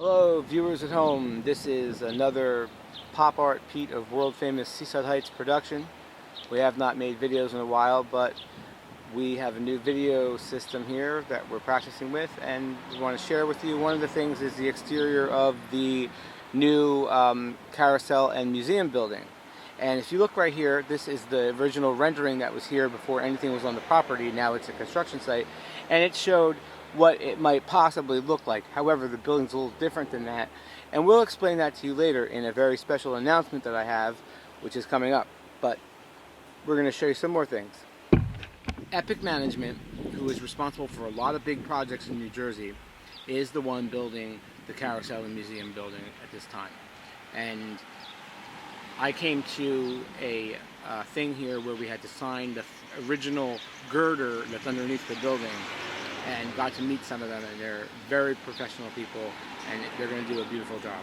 Hello viewers at home, this is another Pop Art Pete of world famous Seaside Heights production. We have not made videos in a while, but we have a new video system here that we're practicing with, and we want to share with you. One of the things is the exterior of the new Carousel and Museum building. And if you look right here, this is the original rendering that was here before anything was on the property. Now it's a construction site, and it showed what it might possibly look like. However, the building's a little different than that, and we'll explain that to you later in a very special announcement that I have, which is coming up. But we're going to show you some more things. Epic Management, who is responsible for a lot of big projects in New Jersey, is the one building the Carousel and Museum building at this time. And I came to a thing here where we had to sign the original girder that's underneath the building, and got to meet some of them, and they're very professional people, and they're going to do a beautiful job.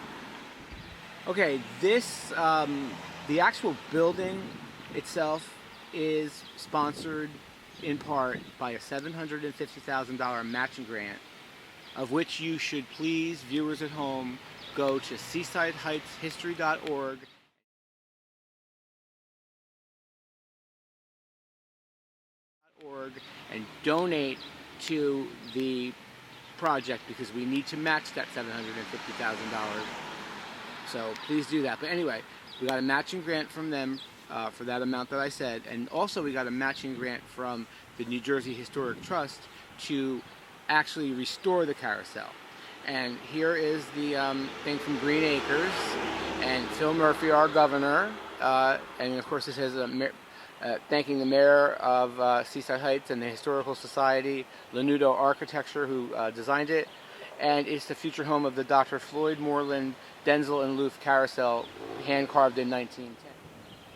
Okay, this, the actual building itself is sponsored in part by a $750,000 matching grant, of which you should please, viewers at home, go to seasideheightshistory.org and donate to the project, because we need to match that $750,000. So please do that. But anyway, we got a matching grant from them for that amount that I said, and also we got a matching grant from the New Jersey Historic Trust to actually restore the Carousel. And here is the thing from Green Acres and Phil Murphy, our governor, and of course this has a thanking the mayor of Seaside Heights and the Historical Society, Lanudo Architecture, who designed it. And it's the future home of the Dr. Floyd Moreland Dentzel Looff Carousel, hand-carved in 1910.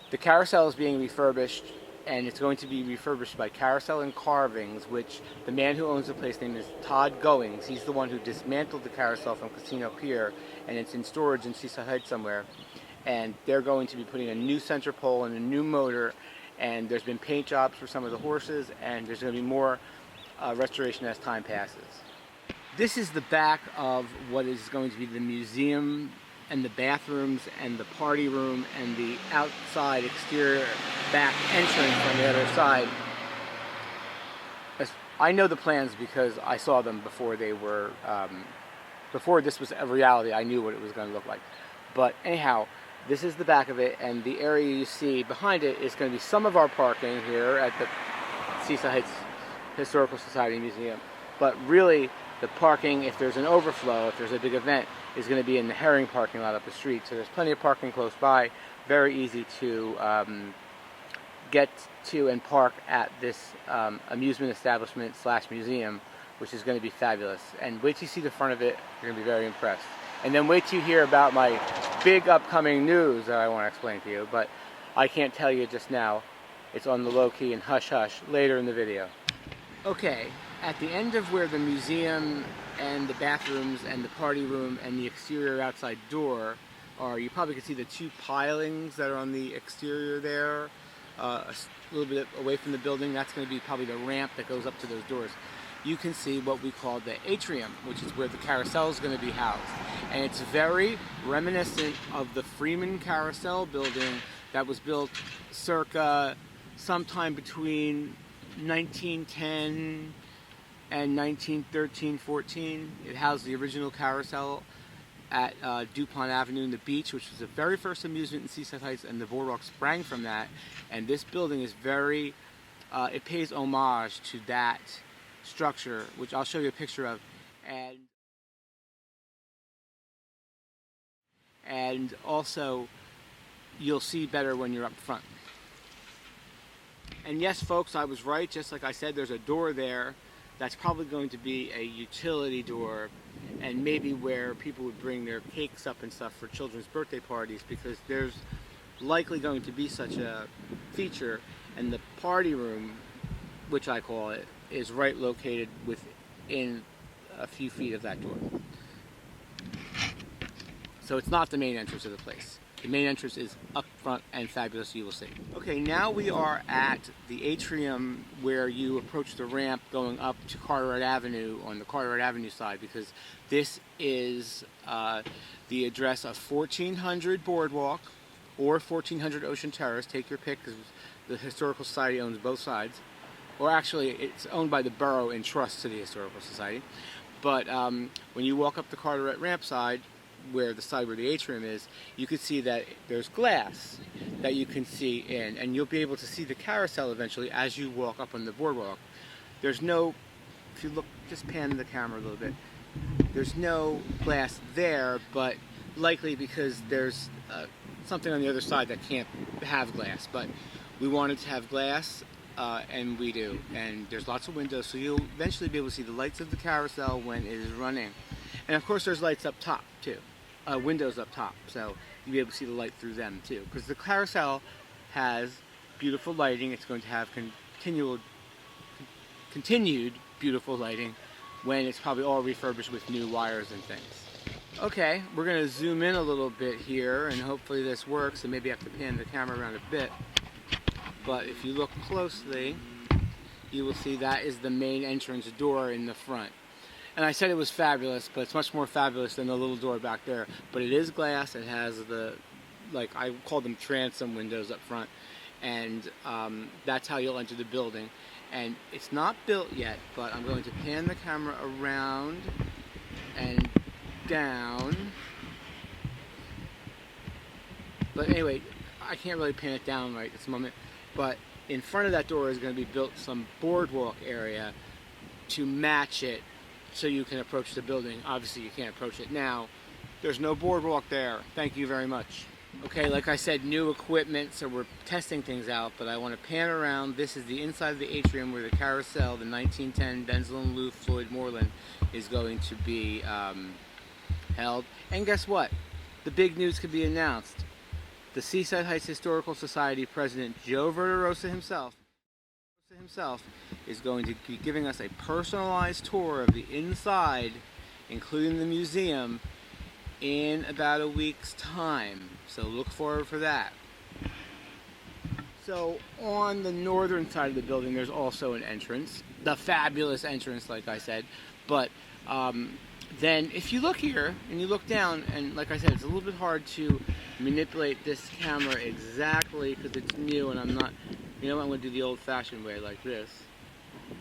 The Carousel is being refurbished, and it's going to be refurbished by Carousel and Carvings, which the man who owns the place, name is Todd Goings. He's the one who dismantled the Carousel from Casino Pier, and it's in storage in Seaside Heights somewhere. And they're going to be putting a new center pole and a new motor, and there's been paint jobs for some of the horses, and there's going to be more restoration as time passes. This is the back of what is going to be the museum, and the bathrooms and the party room and the outside exterior back entrance on the other side. I know the plans because I saw them before they were, before this was a reality. I knew what it was going to look like. But anyhow, this is the back of it, and the area you see behind it is going to be some of our parking here at the Seaside Heights Historical Society Museum. But really, the parking, if there's an overflow, if there's a big event, is going to be in the Herring parking lot up the street. So there's plenty of parking close by, very easy to get to and park at this amusement establishment / museum, which is going to be fabulous. And wait till you see the front of it, you're going to be very impressed. And then wait till you hear about my big upcoming news that I want to explain to you, but I can't tell you just now. It's on the low key and hush hush later in the video. Okay, at the end of where the museum and the bathrooms and the party room and the exterior outside door are, you probably can see the two pilings that are on the exterior there, a little bit away from the building. That's going to be probably the ramp that goes up to those doors. You can see what we call the atrium, which is where the Carousel is going to be housed. And it's very reminiscent of the Freeman Carousel building that was built circa sometime between 1910 and 1913-14. It housed the original Carousel at DuPont Avenue in the beach, which was the very first amusement in Seaside Heights, and the boardwalk sprang from that. And this building is very, it pays homage to that structure, which I'll show you a picture of, and also you'll see better when you're up front. And yes, folks, I was right. Just like I said, there's a door there that's probably going to be a utility door, and maybe where people would bring their cakes up and stuff for children's birthday parties, because there's likely going to be such a feature. And the party room, which I call it, is right located within a few feet of that door. So it's not the main entrance of the place. The main entrance is up front and fabulous, you will see. Okay, now we are at the atrium where you approach the ramp going up to Carteret Avenue on the Carteret Avenue side, because this is the address of 1400 Boardwalk or 1400 Ocean Terrace. Take your pick, because the Historical Society owns both sides. Or actually, it's owned by the borough in trust to the Historical Society. But when you walk up the Carteret ramp side, where the atrium is, you can see that there's glass that you can see in, and you'll be able to see the carousel eventually as you walk up on the boardwalk. There's no, if you look, just pan the camera a little bit, there's no glass there, but likely because there's something on the other side that can't have glass. But we wanted to have glass, and we do, and there's lots of windows, so you'll eventually be able to see the lights of the carousel when it is running. And of course there's lights up top too. Windows up top, so you'll be able to see the light through them too, because the carousel has beautiful lighting. It's going to have continued beautiful lighting when it's probably all refurbished with new wires and things. Okay, we're going to zoom in a little bit here, and hopefully this works, and maybe I have to pan the camera around a bit. But if you look closely, you will see that is the main entrance door in the front. And I said it was fabulous, but it's much more fabulous than the little door back there. But it is glass. It has the, like I call them transom windows up front. And that's how you'll enter the building. And it's not built yet, but I'm going to pan the camera around and down. But anyway, I can't really pan it down right this moment. But in front of that door is going to be built some boardwalk area to match it, so you can approach the building. Obviously you can't approach it now. There's no boardwalk there. Thank you very much. Okay, like I said, new equipment, so we're testing things out, but I want to pan around. This is the inside of the atrium where the Carousel, the 1910 Dentzel Looff Floyd Moreland, is going to be held. And guess what? The big news could be announced. The Seaside Heights Historical Society President Joe Verderosa himself is going to be giving us a personalized tour of the inside, including the museum, in about a week's time. So look forward for that. So on the northern side of the building there's also an entrance, the fabulous entrance like I said, but then if you look here and you look down, and like I said, it's a little bit hard to manipulate this camera exactly because it's new and I'm not, you know what, I'm going to do the old-fashioned way like this.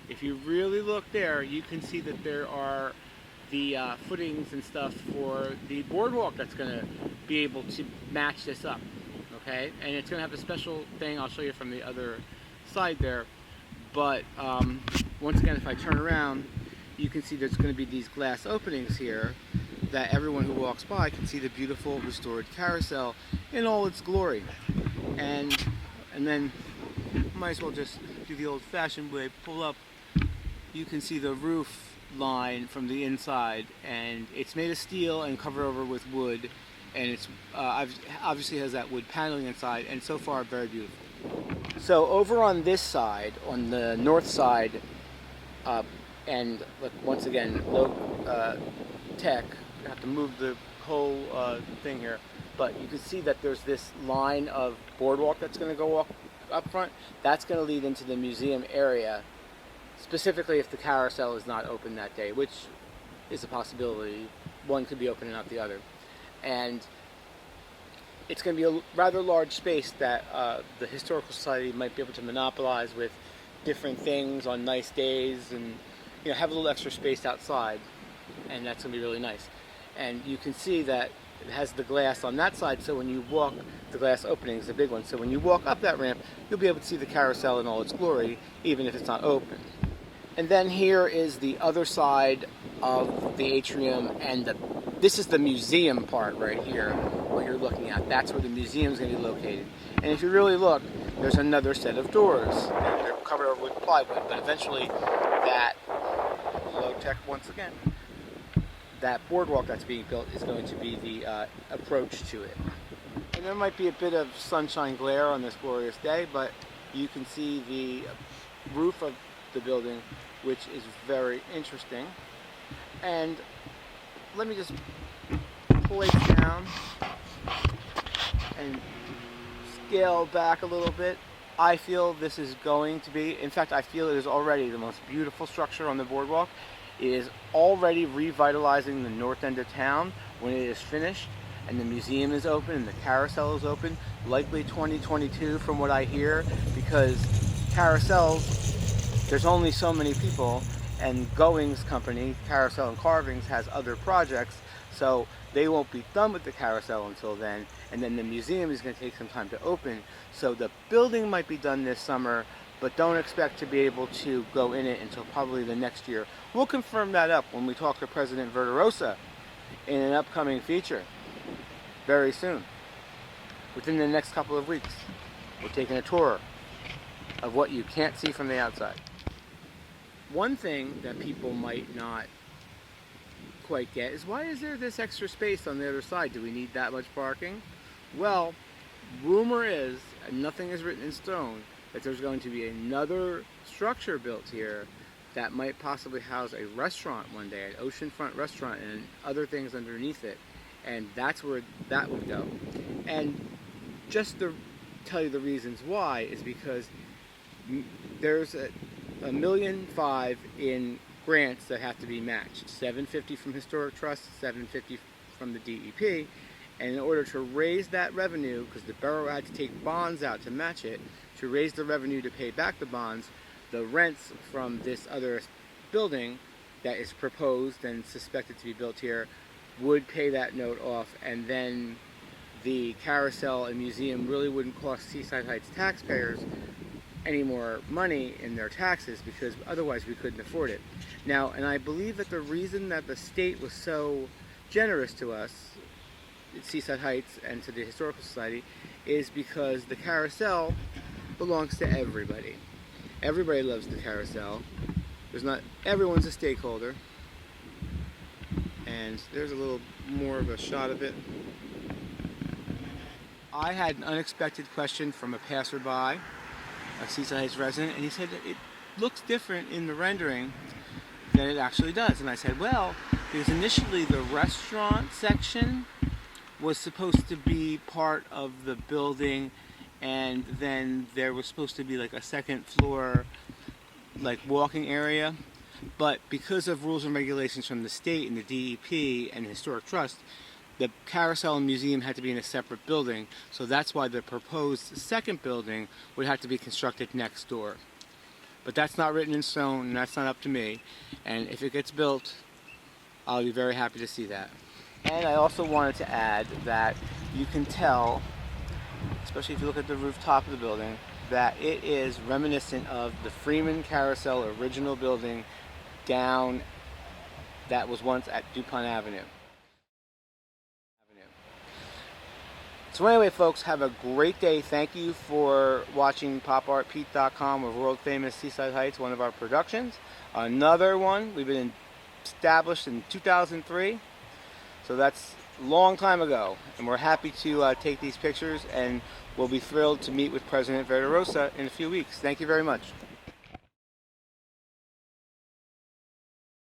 If you really look there, you can see that there are the footings and stuff for the boardwalk that's going to be able to match this up, okay? And it's going to have a special thing I'll show you from the other side there. But once again, if I turn around, you can see there's going to be these glass openings here that everyone who walks by can see the beautiful restored carousel in all its glory. And then might as well just do the old-fashioned way, pull up. You can see the roof line from the inside, and it's made of steel and covered over with wood, and it's obviously has that wood paneling inside, and so far very beautiful. So over on this side, on the north side, and look, once again, low tech, I have to move the whole thing here, but you can see that there's this line of boardwalk that's going to go up front. That's going to lead into the museum area, specifically if the carousel is not open that day, which is a possibility. One could be open and not the other. And it's going to be a rather large space that the Historical Society might be able to monopolize with different things on nice days, and have a little extra space outside, and that's going to be really nice. And you can see that it has the glass on that side, so when you walk, the glass opening is a big one, so when you walk up that ramp, you'll be able to see the carousel in all its glory, even if it's not open. And then here is the other side of the atrium, and this is the museum part right here, what you're looking at. That's where the museum is going to be located. And if you really look, there's another set of doors. They're covered over with plywood, but eventually that, low tech once again, that boardwalk that's being built is going to be the approach to it. And there might be a bit of sunshine glare on this glorious day, but you can see the roof of the building, which is very interesting. And let me just place down. and scale back a little bit, I feel this is going to be, in fact, I feel it is already the most beautiful structure on the boardwalk. It is already revitalizing the north end of town when it is finished and the museum is open and the carousel is open, likely 2022 from what I hear, because carousels, there's only so many people, and Going's company, Carousel and Carvings, has other projects, so they won't be done with the carousel until then, and then the museum is going to take some time to open. So the building might be done this summer, but don't expect to be able to go in it until probably the next year. We'll confirm that up when we talk to President Verderosa in an upcoming feature very soon. Within the next couple of weeks, we're taking a tour of what you can't see from the outside. One thing that people might not quite get is, why is there this extra space on the other side? Do we need that much parking? Well, rumor is, and nothing is written in stone, that there's going to be another structure built here that might possibly house a restaurant one day, an oceanfront restaurant, and other things underneath it, and that's where that would go. And just to tell you the reasons why is because there's $1.5 million in grants that have to be matched. $750 from Historic Trust, $750 from the DEP, and in order to raise that revenue, because the borough had to take bonds out to match it, to raise the revenue to pay back the bonds, the rents from this other building that is proposed and suspected to be built here would pay that note off, and then the carousel and museum really wouldn't cost Seaside Heights taxpayers any more money in their taxes, because otherwise we couldn't afford it. Now, and I believe that the reason that the state was so generous to us at Seaside Heights and to the Historical Society is because the carousel belongs to everybody. Everybody loves the carousel. Everyone's a stakeholder. And there's a little more of a shot of it. I had an unexpected question from a passerby, a Seaside Heights resident, and he said that it looks different in the rendering than it actually does. And I said, well, because initially the restaurant section was supposed to be part of the building, and then there was supposed to be like a second floor like walking area, but because of rules and regulations from the state and the DEP and the Historic Trust, the carousel and museum had to be in a separate building, so that's why the proposed second building would have to be constructed next door. But that's not written in stone, and that's not up to me, and if it gets built, I'll be very happy to see that. And I also wanted to add that you can tell, especially if you look at the rooftop of the building, that it is reminiscent of the Freeman Carousel original building down that was once at DuPont Avenue. So anyway, folks, have a great day. Thank you for watching popartpete.com of world famous Seaside Heights, one of our productions. Another one, we've been established in 2003, so that's a long time ago, and we're happy to take these pictures, and we'll be thrilled to meet with President Verderosa in a few weeks. Thank you very much.